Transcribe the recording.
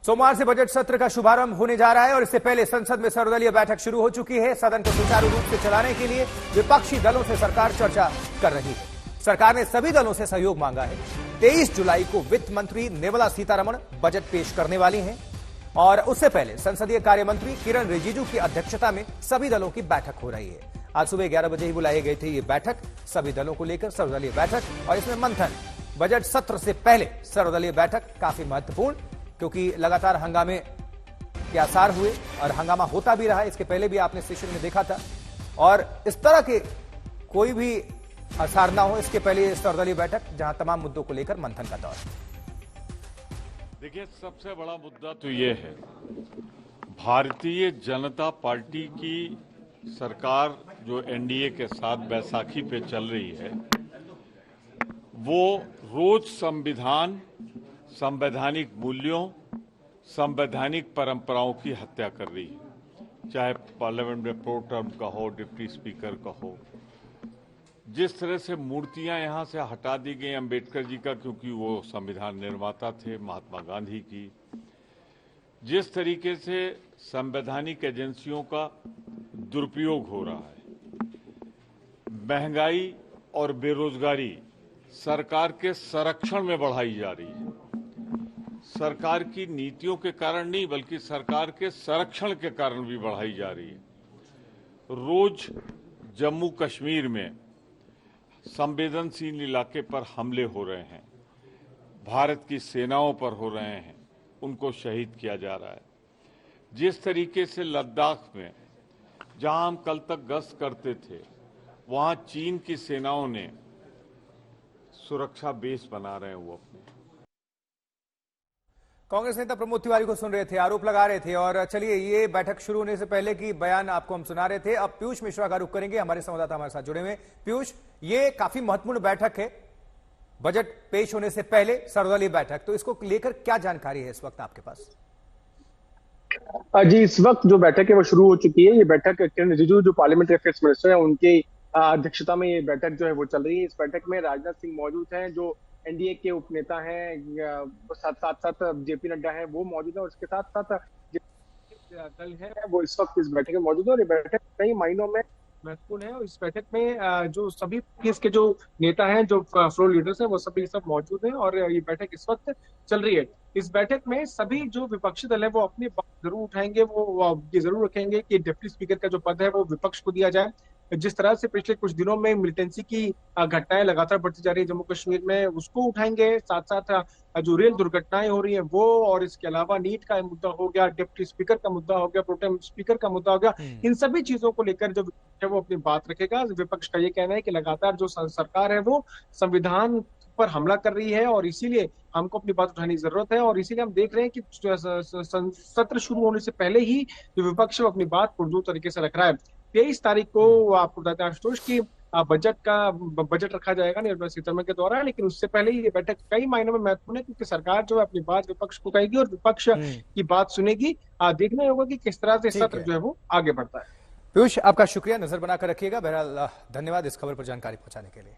सोमवार से बजट सत्र का शुभारंभ होने जा रहा है और इससे पहले संसद में सर्वदलीय बैठक शुरू हो चुकी है। सदन को सुचारू रूप से चलाने के लिए विपक्षी दलों से सरकार चर्चा कर रही है। सरकार ने सभी दलों से सहयोग मांगा है। 23 जुलाई को वित्त मंत्री निर्मला सीतारमण बजट पेश करने वाली हैं और उससे पहले संसदीय कार्य मंत्री किरण रिजिजू की अध्यक्षता में सभी दलों की बैठक हो रही है। आज सुबह 11 बजे ही बुलाई गई थी ये बैठक, सभी दलों को लेकर सर्वदलीय बैठक और इसमें मंथन। बजट सत्र से पहले सर्वदलीय बैठक काफी महत्वपूर्ण, क्योंकि लगातार हंगामे के आसार हुए और हंगामा होता भी रहा। इसके पहले भी आपने सेशन में देखा था और इस तरह के कोई भी आसार ना हो, इसके पहले सर्वदलीय बैठक जहां तमाम मुद्दों को लेकर मंथन का दौर। देखिए, सबसे बड़ा मुद्दा तो ये है, भारतीय जनता पार्टी की सरकार जो एनडीए के साथ बैसाखी पे चल रही है, वो रोज संविधान, संवैधानिक मूल्यों, संवैधानिक परंपराओं की हत्या कर रही है। चाहे पार्लियामेंट में प्रो टर्म का हो, डिप्टी स्पीकर का हो। जिस तरह से मूर्तियां यहां से हटा दी गई अंबेडकर जी का, क्योंकि वो संविधान निर्माता थे, महात्मा गांधी की। जिस तरीके से संवैधानिक एजेंसियों का दुरुपयोग हो रहा है, महंगाई और बेरोजगारी सरकार के संरक्षण में बढ़ाई जा रही है। सरकार की नीतियों के कारण नहीं, बल्कि सरकार के संरक्षण के कारण भी बढ़ाई जा रही है। रोज जम्मू कश्मीर में संवेदनशील इलाके पर हमले हो रहे हैं, भारत की सेनाओं पर हो रहे हैं, उनको शहीद किया जा रहा है। जिस तरीके से लद्दाख में, जहां हम कल तक गश्त करते थे, वहां चीन की सेनाओं ने सुरक्षा बेस बना रहे हैं वो अपने। कांग्रेस नेता प्रमोद तिवारी को सुन रहे थे, आरोप लगा रहे थे। और चलिए, ये बैठक शुरू होने से पहले की बयान आपको हम सुना रहे थे। अब पीयूष मिश्रा का रुख करेंगे, हमारे संवाददाता हमारे साथ जुड़े हुए। पीयूष, ये काफी महत्वपूर्ण बैठक है, बजट पेश होने से पहले सर्वदलीय बैठक, तो इसको लेकर क्या जानकारी है इस वक्त आपके पास? जी, इस वक्त जो बैठक है वो शुरू हो चुकी है। ये बैठक किरण रिजिजू जो पार्लियामेंट्री अफेयर्स मिनिस्टर है, उनके अध्यक्षता में ये बैठक जो है वो चल रही है। इस बैठक में राजनाथ सिंह मौजूद हैं, जो एनडीए के उपनेता हैं, साथ जेपी नड्डा हैं, वो मौजूद है। और इसके साथ साथ दल है वो इस वक्त इस बैठक में मौजूद है। और ये बैठक कई मायनों में महत्वपूर्ण है। और इस बैठक में जो सभी इसके जो नेता हैं, जो फ्लोर लीडर्स हैं, वो सभी सब मौजूद हैं। और ये बैठक इस वक्त चल रही है। इस बैठक में सभी जो विपक्षी दल है वो अपनी बात जरूर उठाएंगे। वो ये जरूर रखेंगे कि डिप्टी स्पीकर का जो पद है वो विपक्ष को दिया जाए। जिस तरह से पिछले कुछ दिनों में मिलिटेंसी की घटनाएं लगातार बढ़ती जा रही है जम्मू कश्मीर में, उसको उठाएंगे। साथ साथ जो रेल दुर्घटनाएं हो रही है वो, और इसके अलावा नीट का मुद्दा हो गया, डिप्टी स्पीकर का मुद्दा हो गया, प्रोटेम स्पीकर का मुद्दा हो गया। इन सभी चीजों को लेकर जो विपक्ष है वो अपनी बात रखेगा। विपक्ष का ये कहना है कि लगातार जो सरकार है वो संविधान पर हमला कर रही है और इसीलिए हमको अपनी बात उठाने की जरूरत है। और इसीलिए हम देख रहे हैं कि सत्र शुरू होने से पहले ही जो विपक्ष है वो अपनी बात पुरजोर तरीके से रख रहा है। 23 तारीख को आपको बताते हैं आशुतोष की बजट रखा जाएगा निर्मला सीतारमण के द्वारा, लेकिन उससे पहले ही ये बैठक कई मायनों में महत्वपूर्ण है, क्योंकि सरकार जो है अपनी बात विपक्ष को कहेगी और विपक्ष की बात सुनेगी। देखना होगा कि किस तरह से सत्र जो है वो आगे बढ़ता है। पीयूष, आपका शुक्रिया, नजर बनाकर रखिएगा। बहरहाल धन्यवाद इस खबर पर जानकारी पहुंचाने के लिए।